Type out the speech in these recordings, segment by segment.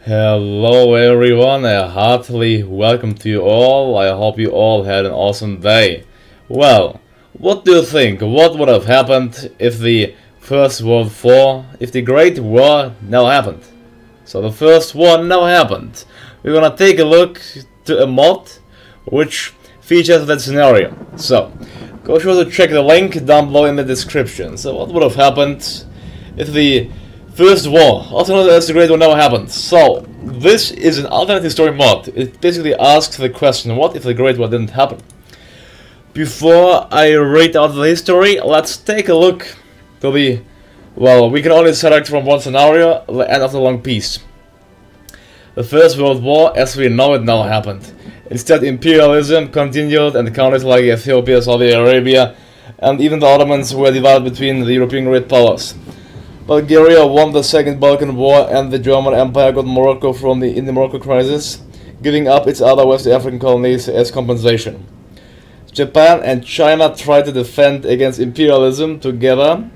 Hello everyone, heartily welcome to you all. I hope you all had an awesome day. Well, what do you think? What would have happened if the First World War, if the Great War never happened? So the First War never happened. We're gonna take a look to a mod which features that scenario. So, go sure to check the link down below in the description. So what would have happened if the First War, also known as the Great War, never happened? So, this is an alternative story mod. It basically asks the question, what if the Great War didn't happen? Before I read out the history, let's take a look to the... Well, we can only select from one scenario, the end of the long piece. The First World War, as we know it, never happened. Instead, imperialism continued, and countries like Ethiopia, Saudi Arabia, and even the Ottomans were divided between the European great powers. Bulgaria won the Second Balkan War, and the German Empire got Morocco from the Morocco crisis, giving up its other West African colonies as compensation. Japan and China tried to defend against imperialism together,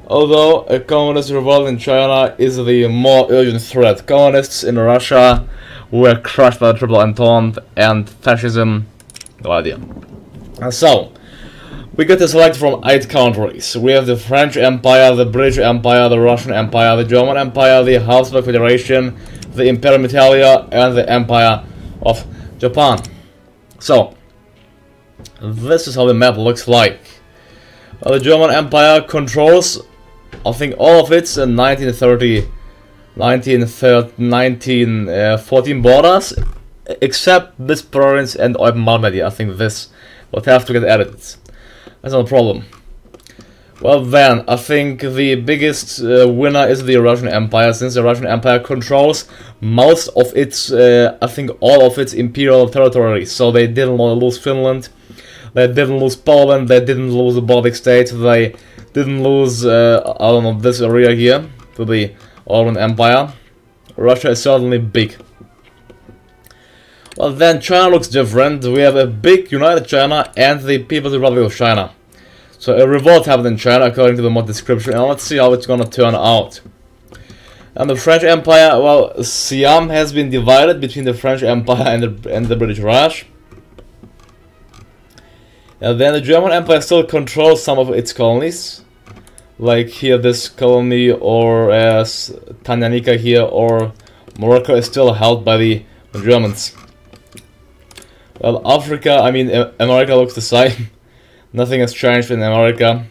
although a communist revolt in China is the more urgent threat. Communists in Russia were crushed by the Triple Entente, and fascism, no idea. So, we get to select from 8 countries. We have the French Empire, the British Empire, the Russian Empire, the German Empire, the Habsburg Federation, the Imperium Italia, and the Empire of Japan. So, this is how the map looks like. The German Empire controls, I think, all of its 1914 borders, except this province and Eupen-Malmedy. I think this would have to get added. That's no problem. Well then, I think the biggest winner is the Russian Empire, since the Russian Empire controls most of its, I think all of its imperial territories. So they didn't lose Finland, they didn't lose Poland, they didn't lose the Baltic states, they didn't lose, I don't know, this area here, to the Ottoman Empire. Russia is certainly big. Well then, China looks different. We have a big united China and the People's Republic of China. So a revolt happened in China according to the mod description, and let's see how it's gonna turn out. And the French Empire, well, Siam has been divided between the French Empire and the British Raj. And then the German Empire still controls some of its colonies, like here this colony, or as Tanganyika here, or Morocco is still held by the Germans. Well, Africa, I mean, America looks the same. Nothing has changed in America.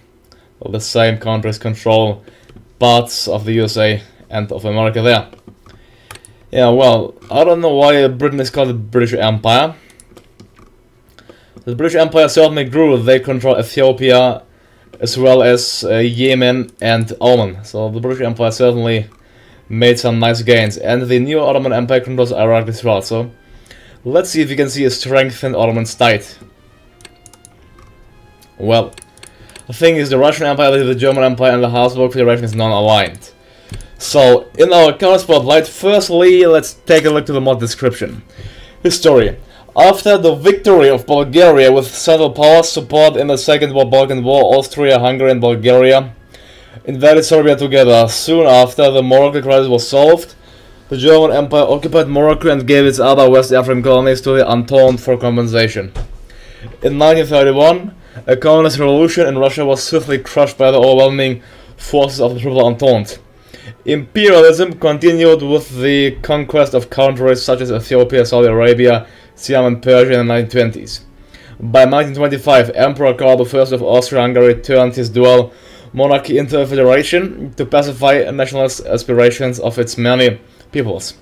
Well, the same countries control parts of the USA and of America there. Yeah, well, I don't know why Britain is called the British Empire. The British Empire certainly grew. They control Ethiopia as well as Yemen and Oman. So the British Empire certainly made some nice gains. And the new Ottoman Empire controls Iraq as well. So let's see if you can see a strengthened Ottoman state. Well, the thing is, the Russian Empire, the German Empire, and the Habsburg Federation is non-aligned. So, in our current spotlight, firstly, let's take a look to the mod description. History. After the victory of Bulgaria with Central Powers support in the Second Balkan War, Austria, Hungary, and Bulgaria invaded Serbia together. Soon after, the Morocco crisis was solved. The German Empire occupied Morocco and gave its other West African colonies to the Entente for compensation. In 1931, a communist revolution in Russia was swiftly crushed by the overwhelming forces of the Triple Entente. Imperialism continued with the conquest of countries such as Ethiopia, Saudi Arabia, Siam, and Persia in the 1920s. By 1925, Emperor Karl I of Austria-Hungary turned his dual monarchy into a federation to pacify nationalist aspirations of its many peoples.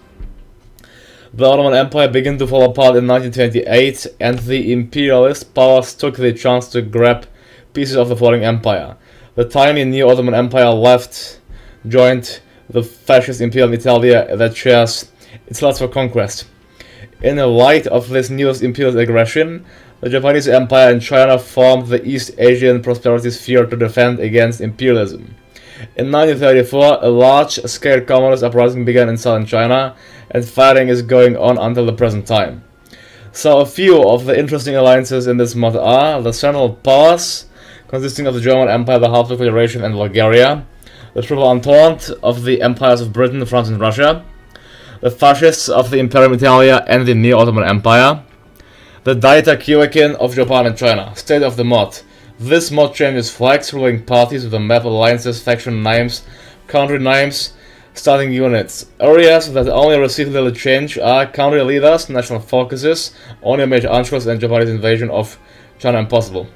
The Ottoman Empire began to fall apart in 1928, and the imperialist powers took the chance to grab pieces of the falling empire. The tiny new Ottoman Empire joined the fascist Imperium Italia that shares its lust for conquest. In the light of this newest imperialist aggression, the Japanese Empire and China formed the East Asian Prosperity Sphere to defend against imperialism. In 1934, a large-scale communist uprising began in southern China, and fighting is going on until the present time. So a few of the interesting alliances in this mod are the Central Powers, consisting of the German Empire, the Habsburg Federation, and Bulgaria, the Triple Entente of the empires of Britain, France, and Russia, the fascists of the Imperium Italia and the Neo-Ottoman Empire, the Daita Kyoikin of Japan and China. State of the mod. This mod changes flags, ruling parties with the map, alliances, faction names, country names, starting units. Areas that only receive little change are country leaders, national focuses, only major anschluss and Japanese invasion of China impossible.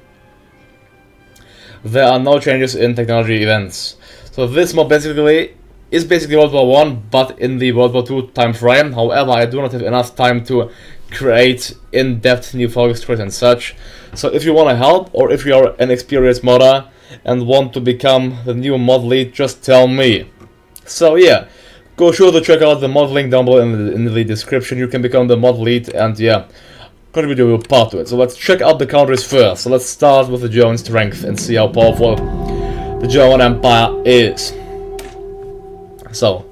There are no changes in technology events. So this mod is basically World War I, but in the World War II time frame. However, I do not have enough time to create in-depth new focus trees and such. So if you want to help, or if you are an experienced modder and want to become the new mod lead, just tell me. So yeah, go sure to check out the mod link down below in the description. You can become the mod lead and yeah, contribute your part to it. So let's check out the countries first. So let's start with the German strength and see how powerful the German Empire is. So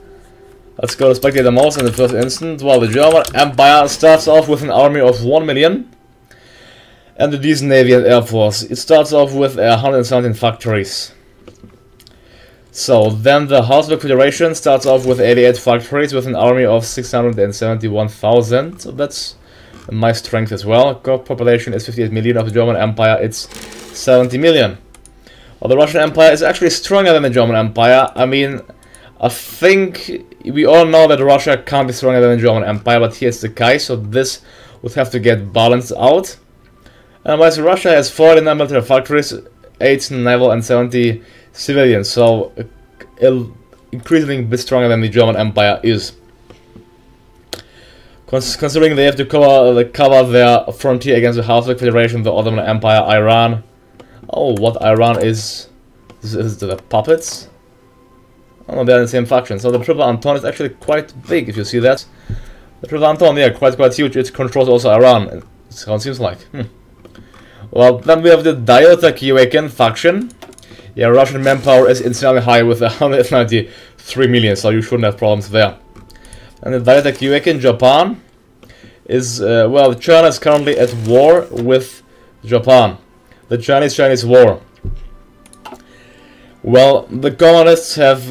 let's go to spectator modes in the first instant. Well, the German Empire starts off with an army of 1 million and a decent navy and air force. It starts off with 117 factories. So then the Habsburg Federation starts off with 88 factories with an army of 671,000. So that's my strength as well. Core population is 58 million. Of the German Empire, it's 70 million. Well, the Russian Empire is actually stronger than the German Empire. I mean, I think we all know that Russia can't be stronger than the German Empire, but here's the case, so this would have to get balanced out. And whereas Russia has 49 military factories, 8 naval and 70 civilians, so increasingly a bit stronger than the German Empire is. Considering they have to cover their frontier against the Habsburg Federation, the Ottoman Empire, Iran. Oh, what Iran is the puppets? Oh, they're in the same faction. So the Triple Entente is actually quite big, if you see that. The Triple Entente, yeah, quite huge. It controls also Iran. That's how it seems like. Well, then we have the Daita Kyoikin faction. Yeah, Russian manpower is insanely high with 193 million, so you shouldn't have problems there. And the Daita Kyoikin, Japan, is, well, China is currently at war with Japan. The Chinese war. Well, the communists have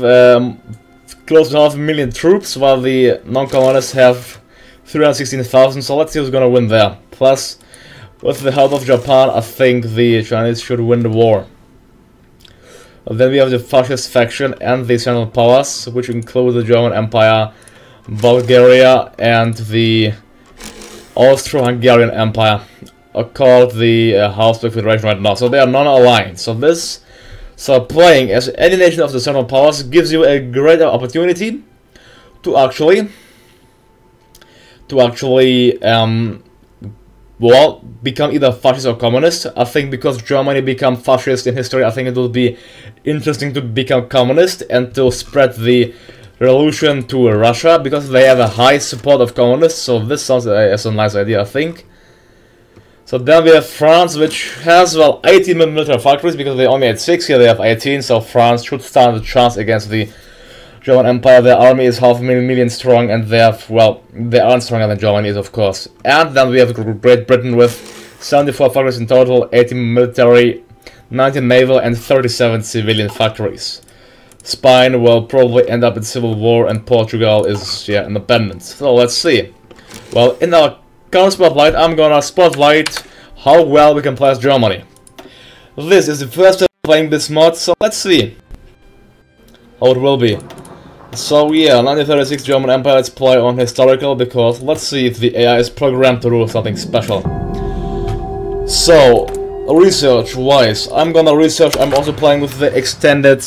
close to 500,000 troops, while the non-communists have 316,000, so let's see who's gonna win there. Plus, with the help of Japan, I think the Chinese should win the war. Then we have the fascist faction and the Central Powers, which include the German Empire, Bulgaria, and the Austro-Hungarian Empire, are called the Habsburg Federation right now. So they are non-aligned. So playing as any nation of the Central Powers gives you a great opportunity to actually well, become either fascist or communist. I think because Germany became fascist in history, I think it will be interesting to become communist and to spread the revolution to Russia, because they have a high support of communists. So this sounds as a nice idea, I think. So then we have France, which has, well, 18 military factories, because they only had 6, here they have 18, so France should stand a chance against the German Empire. Their army is 500,000 strong, and they have, well, they aren't stronger than Germany is, of course. And then we have Great Britain with 74 factories in total, 18 military, 19 naval, and 37 civilian factories. Spain will probably end up in civil war, and Portugal is, yeah, independent. So let's see. Well, in our counter spotlight, I'm gonna spotlight how well we can play as Germany. This is the first time playing this mod, so let's see how it will be. So yeah, 1936 German Empire, let's play on historical, because let's see if the AI is programmed to do something special. So, research wise, I'm also playing with the extended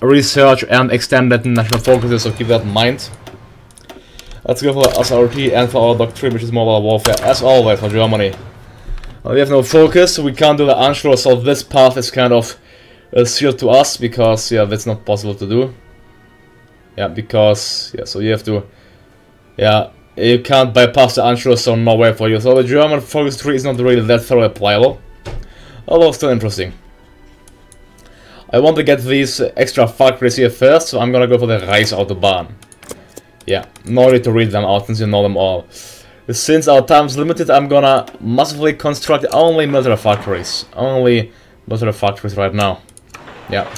research and extended national focuses, so keep that in mind. Let's go for SRT and for our doctrine, which is mobile warfare, as always for Germany. We have no focus, so we can't do the Anschluss, so this path is kind of sealed to us, because, yeah, that's not possible to do. Yeah, because, yeah, so you have to, yeah, you can't bypass the Anschluss, so no way for you. So the German focus tree is not really that thoroughly applicable, although still interesting. I want to get these extra factories here first, so I'm gonna go for the Reichsautobahn. Yeah, no need to read them out since you know them all. Since our time is limited, I'm gonna massively construct only military factories. Only military factories right now. Yeah.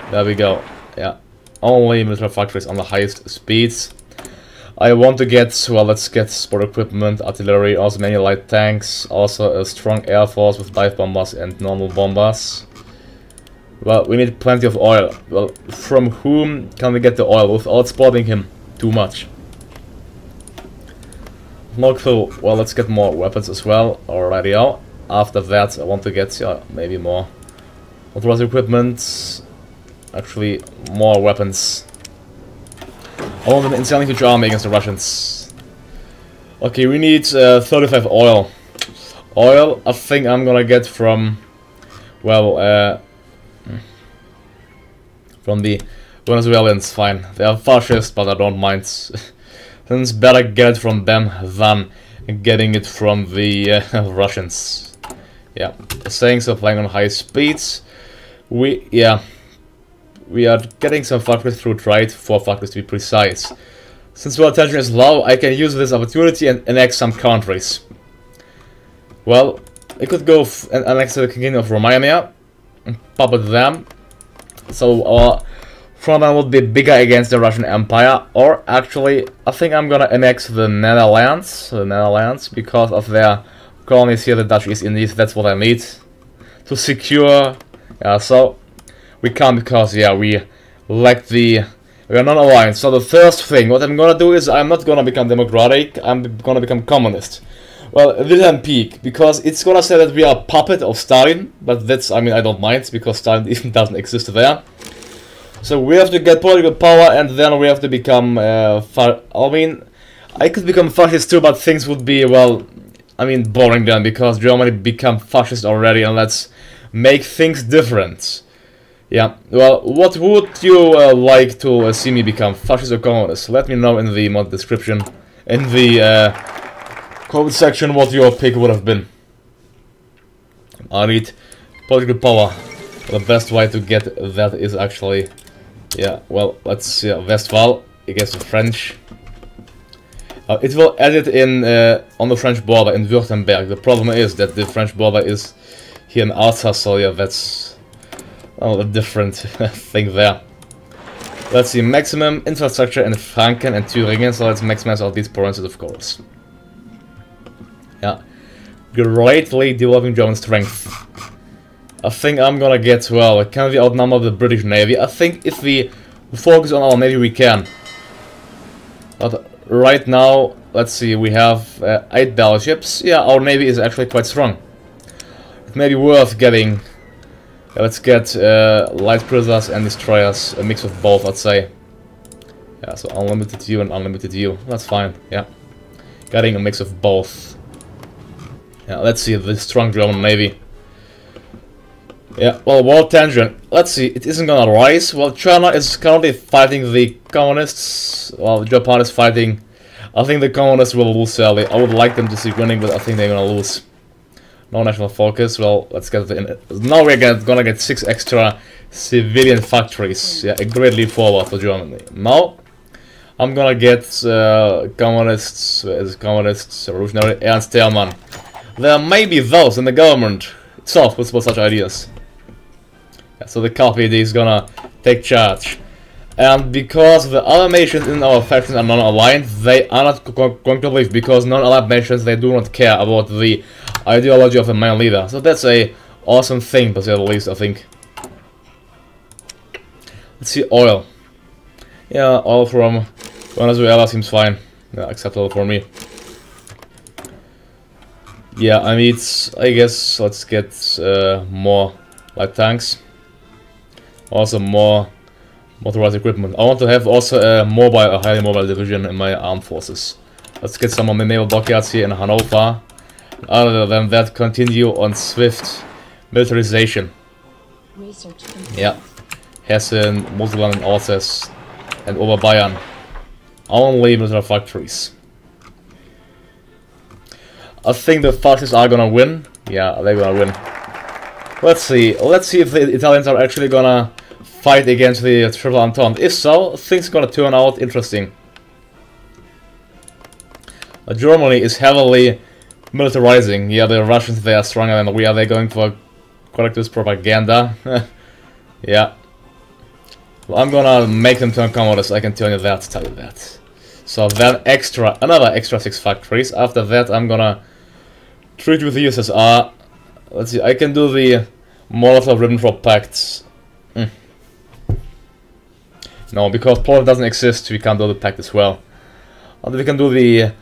There we go. Yeah. Only military factories on the highest speeds. I want to get, well, let's get sport equipment, artillery, also many light tanks, also a strong air force with dive bombers and normal bombers. Well, we need plenty of oil. Well, from whom can we get the oil without spoiling him too much? No clue. Well, let's get more weapons as well. Alrighty, out. After that, I want to get maybe more authorized equipment. Actually, more weapons. I want an insanely huge army against the Russians. Okay, we need 35 oil. Oil, I think I'm gonna get from, well, from the Venezuelans. Fine, they are fascist, but I don't mind. Then it's better get it from them than getting it from the Russians. Yeah, saying so, flying on high speeds. We are getting some factories through trade, 4 factories to be precise. Since our attention is low, I can use this opportunity and annex some countries. Well, I could go and annex the Kingdom of Romania and puppet them. So our front line would be bigger against the Russian Empire. Or actually, I think I'm gonna annex the Netherlands. Because of their colonies here, the Dutch East Indies. That's what I need to secure. Yeah, so we can't because we lack we are not aligned. So the first thing, what I'm gonna do is I'm not gonna become democratic. I'm gonna become communist. Well, Wilhelm Peak, because it's gonna say that we are a puppet of Stalin, but that's, I mean, I don't mind because Stalin even doesn't exist there. So we have to get political power, and then we have to become. I mean, I could become fascist too, but things would be, well, I mean, boring then because Germany become fascist already, and let's make things different. Yeah, well, what would you like to see me become, fascist or communist? Let me know in the mod description, in the comment section, what your pick would have been. I need political power. The best way to get that is actually, well, let's see, Westphal against the French. It will add it in on the French border in Württemberg. The problem is that the French border is here in Alsace, so yeah, that's a different thing there. Let's see, maximum infrastructure in Franken and Thüringen, so let's maximize all these provinces, of course. Yeah, greatly developing German strength. I think I'm gonna get, well, can we outnumber the British Navy? I think if we focus on our Navy, we can. But right now, let's see, we have 8 battleships. Yeah, our Navy is actually quite strong. It may be worth getting. Let's get light cruisers and destroyers, a mix of both, I'd say. Yeah, so unlimited U and unlimited U. That's fine, yeah. Getting a mix of both. Yeah, let's see, the strong German Navy. Yeah, well, world tension. Let's see, it isn't gonna rise. Well, China is currently fighting the communists. Well, Japan is fighting. I think the communists will lose sadly. I would like them to see winning, but I think they're gonna lose. No national focus. Well, let's get it. Now we're gonna get 6 extra civilian factories. Yeah, a great leap forward for Germany. Now I'm gonna get communists, revolutionary Ernst Thälmann. There may be those in the government itself with such ideas. Yeah, so the KPD is gonna take charge. And because the other nations in our factions are non-aligned, they are not going to leave, because non-aligned nations, they do not care about the ideology of a main leader. So that's a awesome thing, to say the least, I think. Let's see, oil. Yeah, oil from Venezuela seems fine. Yeah, acceptable for me. Yeah, I mean, I guess let's get more light tanks. Also more motorized equipment. I want to have also a highly mobile division in my armed forces. Let's get some of the naval dockyards here in Hanover. Other than that, continue on swift militarization. Yeah, Hessen, Mosel and Alsace, and Oberbayern. Only military factories. I think the fascists are gonna win. Yeah, they're gonna win. Let's see if the Italians are actually gonna fight against the Triple Entente. If so, things are gonna turn out interesting. Germany is heavily militarizing. Yeah, the Russians, they are stronger than we are. They're going for collectivist propaganda. Yeah. Well, I'm gonna make them turn communists. I can tell you that. So then another extra 6 factories. After that I'm gonna treat with the USSR. Let's see, I can do the Molotov-Ribbentrop Pact. No, because Poland doesn't exist, we can't do the pact as well. We can do the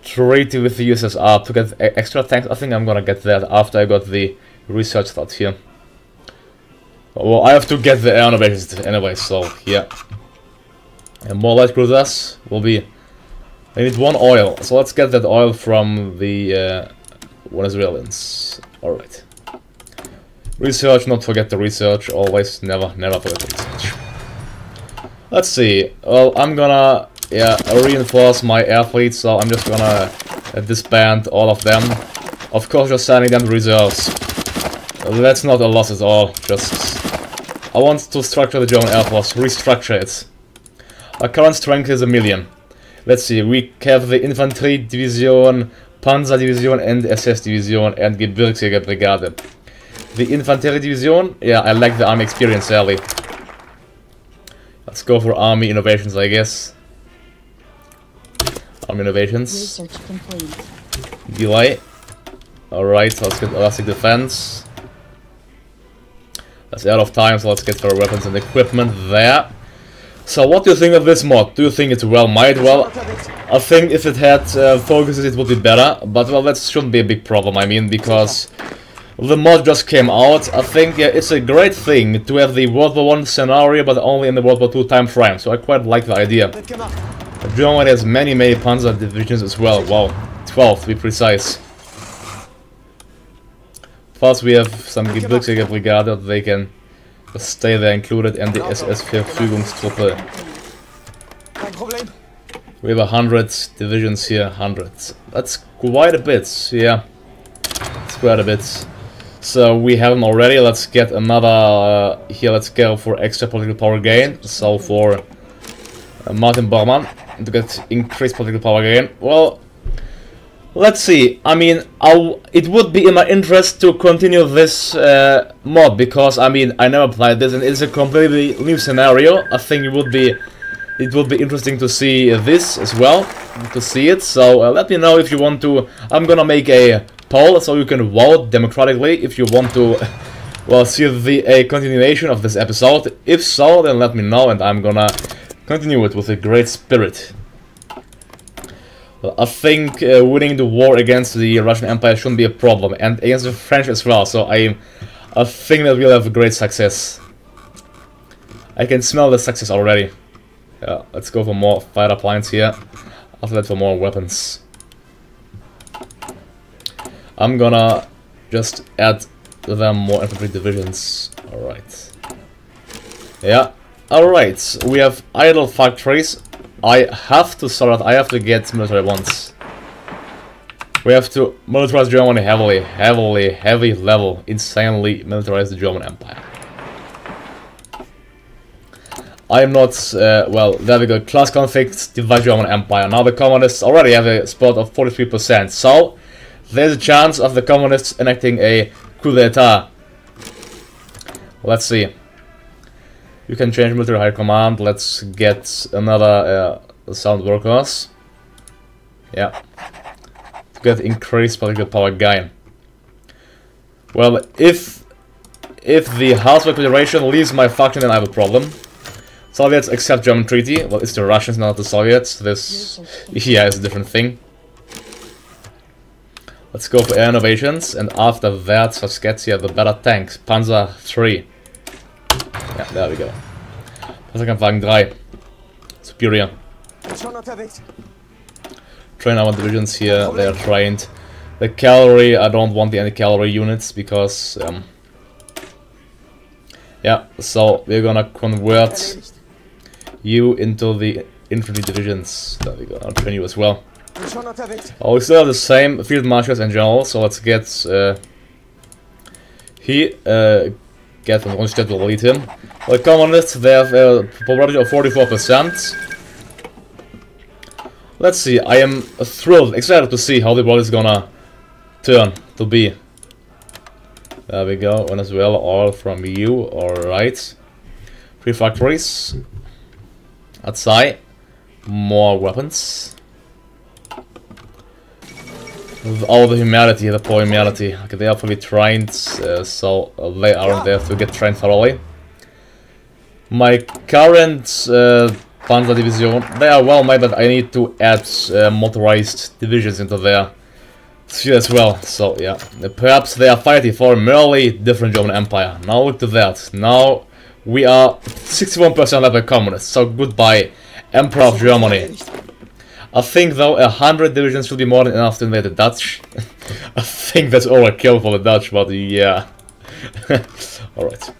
treaty with the USSR to get extra tanks. I think I'm gonna get that after I got the research slot here. Well, I have to get the air innovations anyway, so yeah. And more light cruisers will be... I need 1 oil, so let's get that oil from the Venezuelans. Alright. Research, not forget the research, always, never forget the research. Let's see, well, I'm gonna reinforce my air fleet, so I'm just gonna disband all of them. Of course, just sending them to reserves. That's not a loss at all, just... I want to structure the German Air Force, restructure it. Our current strength is 1 million. Let's see, we have the Infantry Division, Panzer Division and SS Division and Gebirgsjäger Brigade. The Infantry Division, yeah, I like the army experience early. Let's go for army innovations, I guess. Army innovations. Research complete. Delay. Alright, so let's get elastic defense. That's out of time, so let's get our weapons and equipment there. So what do you think of this mod? Do you think it's well made? Well, I think if it had focuses it would be better, but well, that shouldn't be a big problem, I mean, because the mod just came out. I think it's a great thing to have the World War I scenario, but only in the World War II time frame, so I quite like the idea. Germany has many Panzer divisions as well, wow, 12 to be precise. Plus we have some Gebirgsjäger Brigade that they can stay there included, and the SS Verfügungstruppe. We have 100 divisions here, 100. That's quite a bit, yeah. It's quite a bit. So we have them already, let's get another, here let's go for extra political power gain. So for Martin Bormann, to get increased political power gain. Well, let's see, I mean, it would be in my interest to continue this mod, because, I mean, I never played this and it's a completely new scenario. I think it would be interesting to see this as well, to see it, so let me know if you want to. I'm gonna make a poll so you can vote democratically if you want to, well, see a continuation of this episode. If so, then let me know and I'm gonna continue it with a great spirit. I think winning the war against the Russian Empire shouldn't be a problem, and against the French as well, so I think that we'll have a great success. I can smell the success already. Yeah, let's go for more fighter planes here, after that for more weapons. I'm gonna just add them more infantry divisions, alright. Yeah, alright, we have idle factories. I have to get military ones. We have to militarize Germany heavy level, insanely militarize the German Empire. I am not, well, there we go, class conflicts, divide German Empire. Now the communists already have a spot of 43%, so there's a chance of the communists enacting a coup d'etat. Let's see. You can change military high command. Let's get another sound workers. Yeah. To get increased political power gain. Well, if the Habsburg Federation leaves my faction, then I have a problem. Soviets accept German treaty. Well, it's the Russians, not the Soviets. This, yeah, is a different thing. Let's go for air innovations, and after that, let's get here the better tanks. Panzer 3. Yeah, there we go. Panzerkampfwagen 3. Superior. Train our divisions here, they are trained. The cavalry, I don't want the anti-cavalry units because... yeah, so we're gonna convert you into the infantry divisions. There we go, I'll train you as well. Oh, we still have the same field marshals and generals, so let's get... get from Rundstedt will lead him. The communists, they have a probability of 44%. Let's see, I am thrilled, excited to see how the world is gonna turn to be. There we go, Venezuela, all from you, alright. 3 factories. Atsai. more weapons. With all the humanity, the poor humanity. Okay, they are fully trained, so they aren't there to get trained thoroughly. My current Panzer Division, they are well made, but I need to add motorized divisions into their sphere as well. So yeah, perhaps they are fighting for a merely different German Empire. Now look to that. Now we are 61% led by communists. So goodbye, Emperor of Germany. I think though 100 divisions should be more than enough to invade the Dutch. I think that's overkill for the Dutch, but yeah. Alright.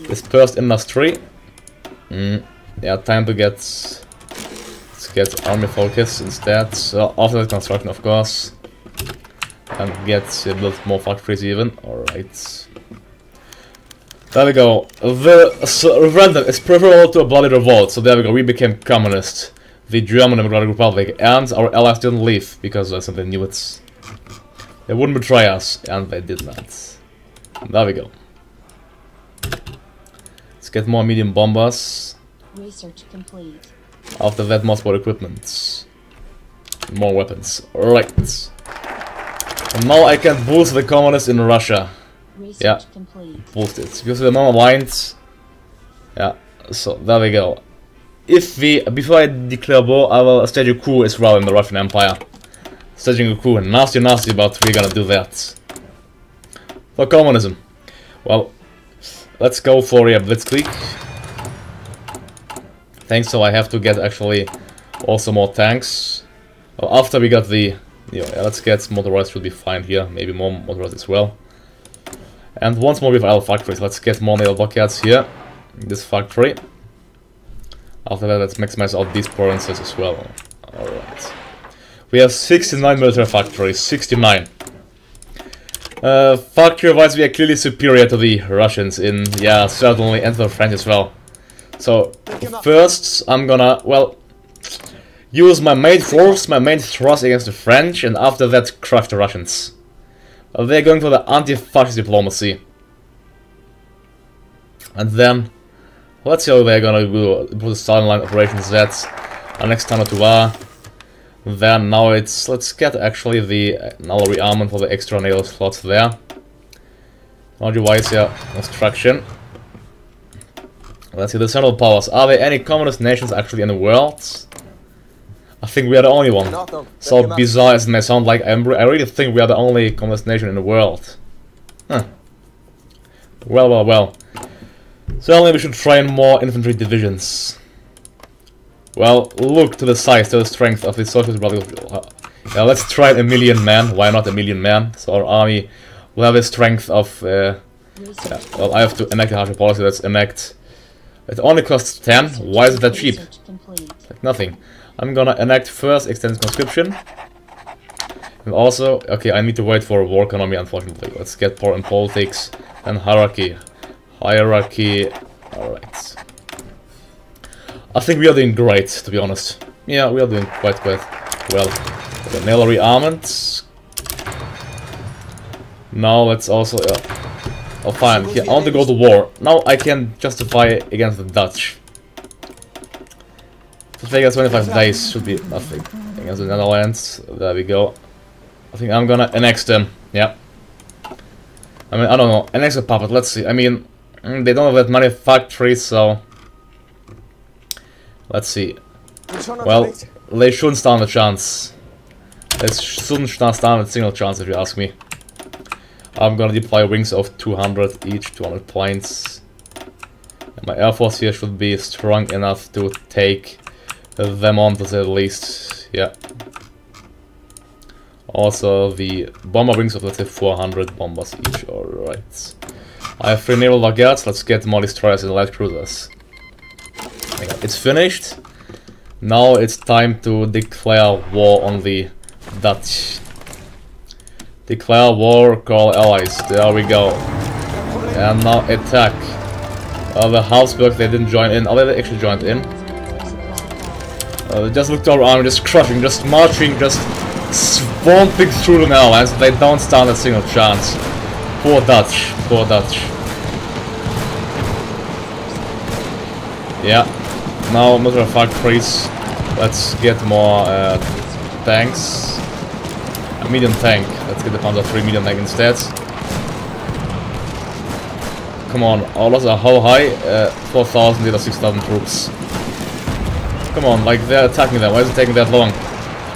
Dispersed industry. Yeah, time to get... Let's get army focus instead. So after the construction, of course. And get a bit more factories even. Alright. There we go. The referendum is preferable to a bloody revolt. So there we go, we became communist. The German Democratic Republic, and our allies didn't leave because they knew it. They wouldn't betray us, and they did not. There we go. Let's get more medium bombers. Research complete. After that, more equipment. More weapons. Right. And now I can boost the communists in Russia. Research complete. Boost it. Because the non-aligned. Yeah, so there we go. If we, before I declare war, I will stage a coup as well in the Russian Empire. Staging a coup, nasty, but we're gonna do that. For communism. Well, let's go for a blitzkrieg. Thanks, so I have to get actually also more tanks. Well, after we got the, yeah, let's get motorized, should be fine here. Maybe more motorized as well. And once more with our factories, let's get more naval blockades here. In this factory. After that, let's maximize out these provinces as well. Alright. We have 69 military factories. 69. Factory-wise, we are clearly superior to the Russians in, yeah, certainly, and the French as well. So, first, I'm gonna, well, use my main force, my main thrust against the French, and after that, crush the Russians. They're going for the anti-fascist diplomacy. And then... let's see how they're gonna do the starting line operations. That's our next time to war. Then now it's, let's get actually the naval rearmament for the extra naval slots there. Technology-wise, yeah, construction. Let's see the Central Powers. Are there any communist nations actually in the world? I think we are the only one. So bizarre as it may sound, like I really think we are the only communist nation in the world. Huh. Well. Certainly we should train more infantry divisions. Well, look to the size, to the strength of the Socialist Brotherhood. Yeah, let's try 1 million men. Why not 1 million men? So our army will have a strength of... yeah, well, I have to enact a harsher policy. Let's enact... It only costs 10. Why is it that cheap? Like nothing. I'm gonna enact first extended conscription. And also... okay, I need to wait for a war economy, unfortunately. Let's get power in politics and hierarchy. Alright. I think we are doing great, to be honest. Yeah, we are doing quite well. The naval rearmament. Now let's also... oh, fine. Yeah, I want to go to war. Now I can justify against the Dutch. To take us 25 days should be nothing. Against the Netherlands. There we go. I think I'm gonna annex them. Yeah. I mean, I don't know. Annex a puppet. Let's see. I mean... they don't have that many factories, so... let's see. Well, they shouldn't stand a chance. They shouldn't stand a single chance, if you ask me. I'm gonna deploy wings of 200 each, 200 planes. And my air force here should be strong enough to take them on, to say the least. Yeah. Also, the bomber wings of, let's say, 400 bombers each. Alright. I have 3 naval laggards, let's get more destroyers and light cruisers. It's finished. Now it's time to declare war on the Dutch. Declare war, call allies. There we go. And now attack. The Habsburg, they didn't join in. Oh, they actually joined in. Just look to our army, just crushing, just marching, just swamping through the Netherlands. They don't stand a single chance. Poor Dutch, poor Dutch. Yeah, Now, military factories. Let's get more tanks. A medium tank. Let's get the Panzer 3 medium tank instead. Come on, our losses are how high? 4,000, the other 6,000 troops. Come on, like they're attacking them. Why is it taking that long?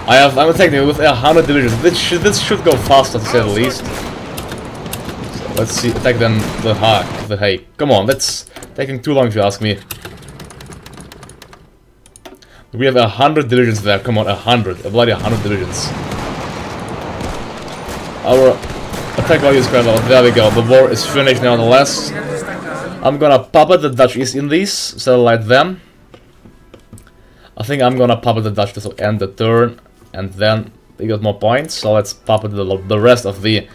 I'm attacking them with 100 divisions. This should go faster, to say the least. So let's see, attack them the Hague. Come on, that's taking too long if you ask me. We have 100 divisions there. Come on, 100, a bloody 100 divisions. Our attack value is quite low. There we go. The war is finished nonetheless. I'm gonna puppet the Dutch East Indies, satellite them. I think I'm gonna puppet the Dutch to end the turn, and then we got more points. So let's puppet the rest of the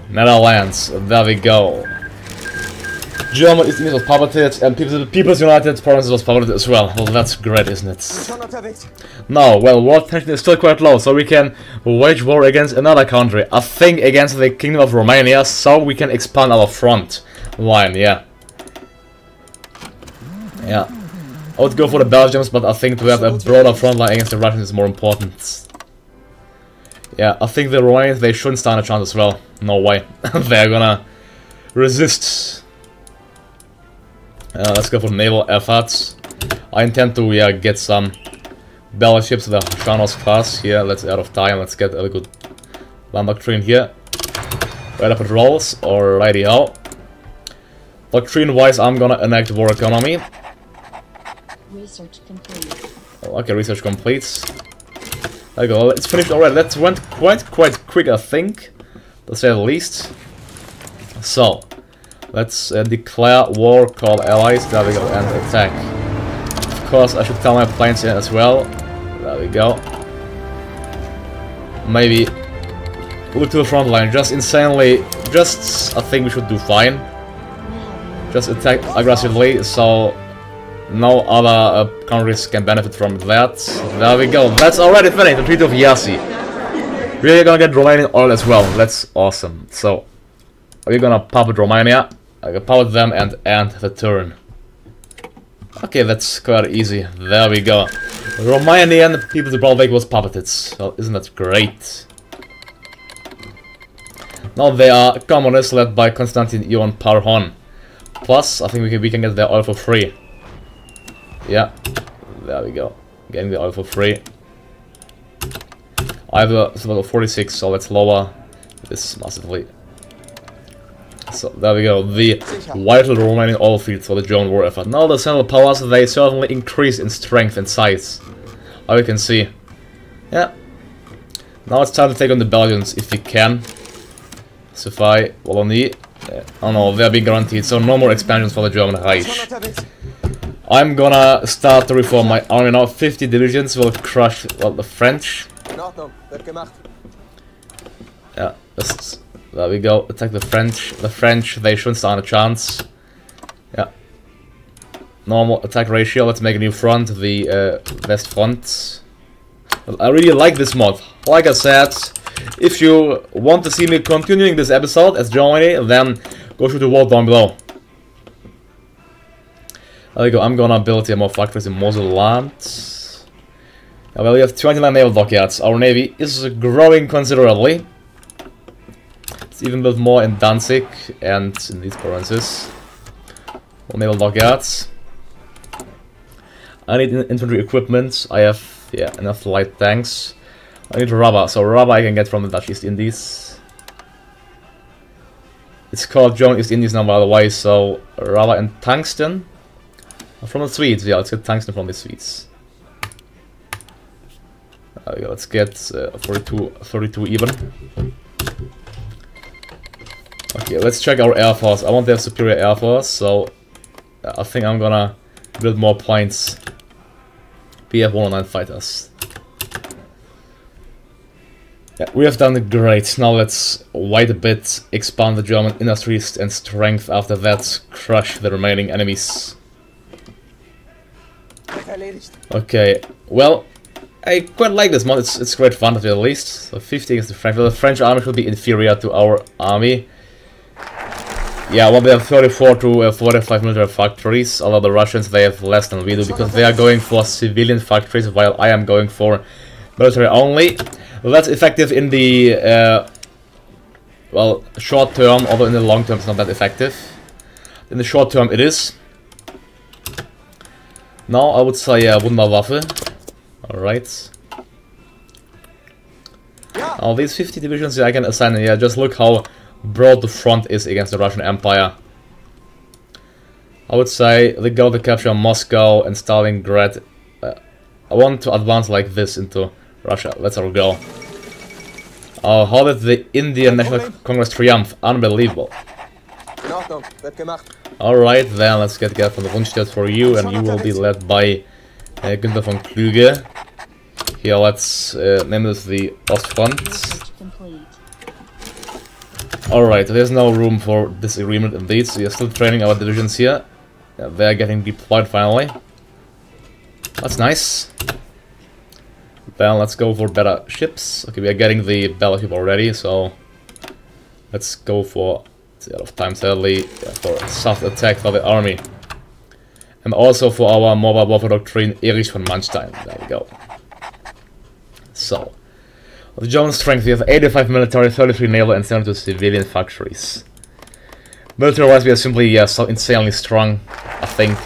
Netherlands. There we go. German East Indies was puppeted, and People's United Provinces was puppeted as well. Well, that's great, isn't it? No, well, war tension is still quite low, so we can wage war against another country. I think against the Kingdom of Romania, so we can expand our front line, yeah. Yeah. I would go for the Belgians, but I think to have a broader front line against the Russians is more important. Yeah, I think the Romanians, they shouldn't stand a chance as well. No way. They're gonna resist. Let's go for Naval Efforts. I intend to, yeah, get some battleships, the Shanos class here. Let's out of time. Let's get a good land doctrine here. Radar patrols, alrighty ho. Doctrine wise, I'm gonna enact war economy. Research complete. Okay, research completes. There we go. It's finished already. That went quite quick, I think, to say the least. So, let's declare war, call allies. There we go, and attack. Of course, I should tell my planes in as well. There we go. Maybe look to the front line. Just insanely. I think we should do fine. Just attack aggressively, so no other countries can benefit from that. There we go. That's already finished. The Treaty of Yassi. We're gonna get Romanian oil as well. That's awesome. So we're gonna puppet Romania. I can puppet them and end the turn. Okay, that's quite easy. There we go. Romanian People's Republic was puppeted. Well, isn't that great? Now they are communists led by Konstantin Ion Parhon. Plus, I think we can get their oil for free. Yeah, there we go. Getting the oil for free. I have a level 46, so let's lower this massively. So there we go. The vital Romanian oil fields for the German war effort. Now the Central Powers, they certainly increase in strength and size. As you can see. Yeah. Now it's time to take on the Belgians if we can. Sofai, Wallonie. Oh no, they're being guaranteed, so no more expansions for the German Reich. I'm gonna start to reform my army now. 50 divisions will crush, well, the French. Yeah, just, there we go. Attack the French. The French, they shouldn't stand a chance. Yeah. Normal attack ratio. Let's make a new front, the West Front. Well, I really like this mod. Like I said, if you want to see me continuing this episode as Germany, then go shoot the wall down below. There we go. I'm gonna build here more factories in Mosul land. Well, we have 29 naval dockyards. Our navy is growing considerably. Let's even build more in Danzig and in these provinces. More naval dockyards. I need infantry equipment. I have, yeah, enough light tanks. I need rubber. So rubber I can get from the Dutch East Indies. It's called German East Indies now, by the way. So rubber and tungsten. From the Swedes, yeah, let's get tungsten from the Swedes. Let's get 32 even. Okay, let's check our air force. I want to have superior air force, so I think I'm gonna build more planes. PF-109 fighters. Yeah, we have done great. Now let's wait a bit, expand the German industries and strength. After that, crush the remaining enemies. Okay, well, I quite like this mod. It's great fun to say the least. So 50 against the French. Well, the French army should be inferior to our army. Yeah, well, they have 34 to 45 military factories, although the Russians, they have less than we do, because they are going for civilian factories, while I am going for military only. Well, that's effective in the, well, short term, although in the long term it's not that effective. In the short term it is. Now I would say Wunderwaffe. Alright. Now these 50 divisions I can assign, yeah, just look how broad the front is against the Russian Empire. I would say they go to capture Moscow and Stalingrad. I want to advance like this into Russia. Let's all go. How did the Indian National Congress triumph? Unbelievable. Alright, then let's get from the Rundstedt for you, and you will be led by Günther von Klüge. Here, let's name this the Ostfront. Alright, there's no room for disagreement indeed, so we are still training our divisions here. Yeah, they're getting deployed finally. That's nice. Then let's go for better ships. Okay, we are getting the battleship already, so let's go for, it's out of time sadly, for soft attack for the army. And also for our mobile warfare doctrine, Erich von Manstein. There we go. So, the German strength, we have 85 military, 33 naval, and 72 civilian factories. Military-wise, we are simply so insanely strong, I think.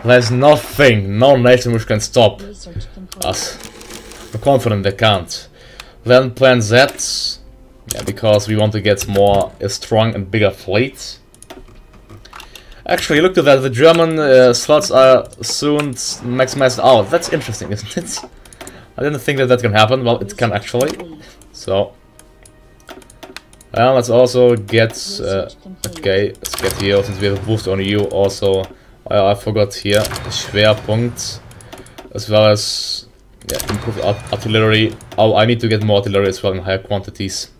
There's nothing, no nation which can stop us. I'm confident they can't. Then Plan Z, yeah, because we want to get a strong and bigger fleet. Actually, look at that, the German slots are soon maximized out. That's interesting, isn't it? I didn't think that can happen. Well, it can actually. So, let's also get. Okay, let's get here since we have a boost on you. Also, I forgot here Schwerpunkt, as well as improved artillery. Oh, I need to get more artillery as well in higher quantities.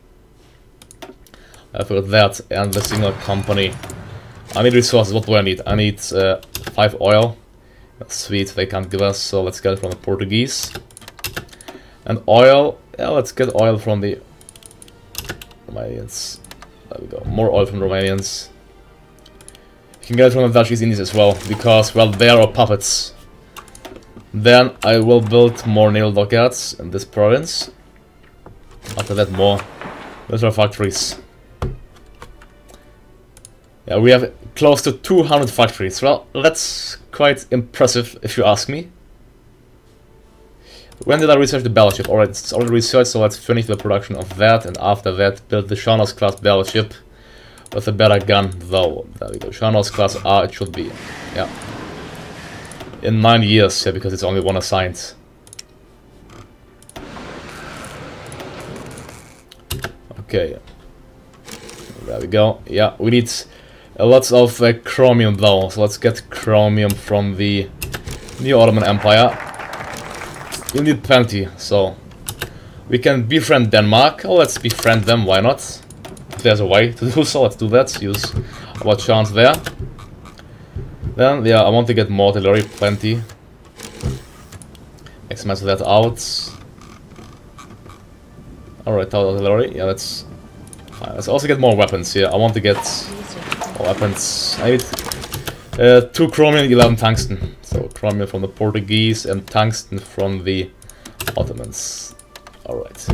I forgot that, and the signal company. I need resources. What do I need? I need 5 oil. Sweet, they can't give us, so let's get it from the Portuguese. And oil, yeah, let's get oil from the Romanians. There we go, more oil from the Romanians. You can get it from the Dutch East Indies as well, because, well, they are our puppets. Then I will build more naval dockyards in this province. After that, more military factories. Yeah, we have close to 200 factories. Well, that's quite impressive, if you ask me. When did I research the battleship? Alright, it's already researched, so let's finish the production of that, and after that build the Shanos class battleship with a better gun, though. There we go, Shanos class R it should be. Yeah. In 9 years, yeah, because it's only one assigned. Okay. There we go. Yeah, we need lots of chromium though, so let's get chromium from the New Ottoman Empire. You need plenty, so we can befriend Denmark. Oh, let's befriend them, why not? If there's a way to do so, let's do that. Use our chance there. Then, yeah, I want to get more artillery, plenty. Maximize that out. Alright, artillery, yeah, that's fine. Let's also get more weapons here. I want to get more weapons. I need 2 chromium, 11 tungsten. So chromium from the Portuguese and tungsten from the Ottomans. Alright.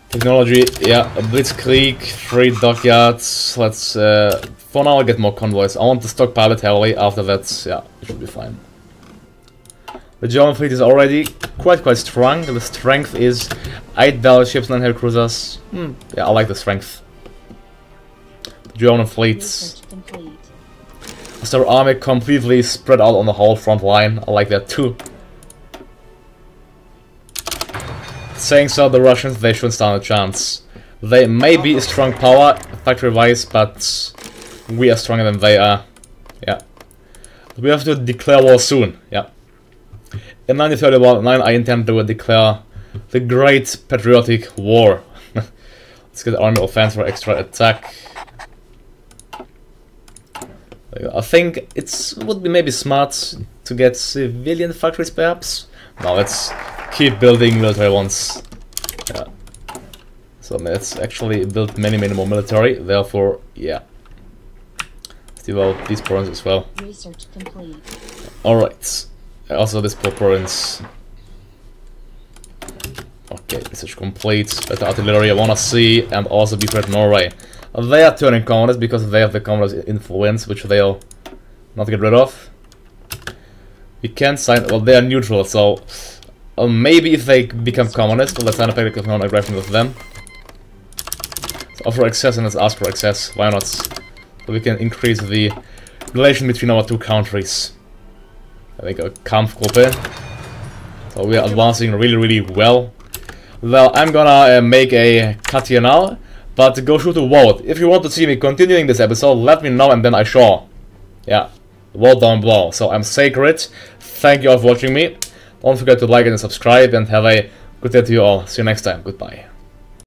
Technology, yeah, a blitzkrieg, 3 dockyards. Let's, for now I'll get more convoys. I want to stockpile it heavily, after that, yeah, it should be fine. The German fleet is already quite strong. The strength is 8 battleships, 9 heavy cruisers. Yeah, I like the strength. The German fleets. Is our army completely spread out on the whole front line? I like that too. Saying so, the Russians, they shouldn't stand a chance. They may be a strong power, factory-wise, but we are stronger than they are. Yeah. We have to declare war soon. Yeah. In 1939, I intend to declare the Great Patriotic War. Let's get the army offense for extra attack. I think it would be maybe smart to get civilian factories, perhaps. No, let's keep building military ones. Yeah. So let's actually build many more military. Therefore, yeah. develop these provinces as well. Research complete. Alright. Also this province. Okay, research complete. Better artillery I wanna see, and also be prepared Norway. They are turning communist because they have the communist influence, which they'll not get rid of. We can't sign. Well, they are neutral, so maybe if they become communist, let's sign a pact of non-aggression with them. So offer access and let's ask for access. Why not? So we can increase the relation between our two countries. I think a Kampfgruppe. So we are advancing really well. Well, I'm gonna make a cut here now. But go shoot to vote. If you want to see me continuing this episode, let me know and then I shall. Yeah, vote down below. So I'm Sacred. Thank you all for watching me. Don't forget to like and subscribe and have a good day to you all. See you next time. Goodbye.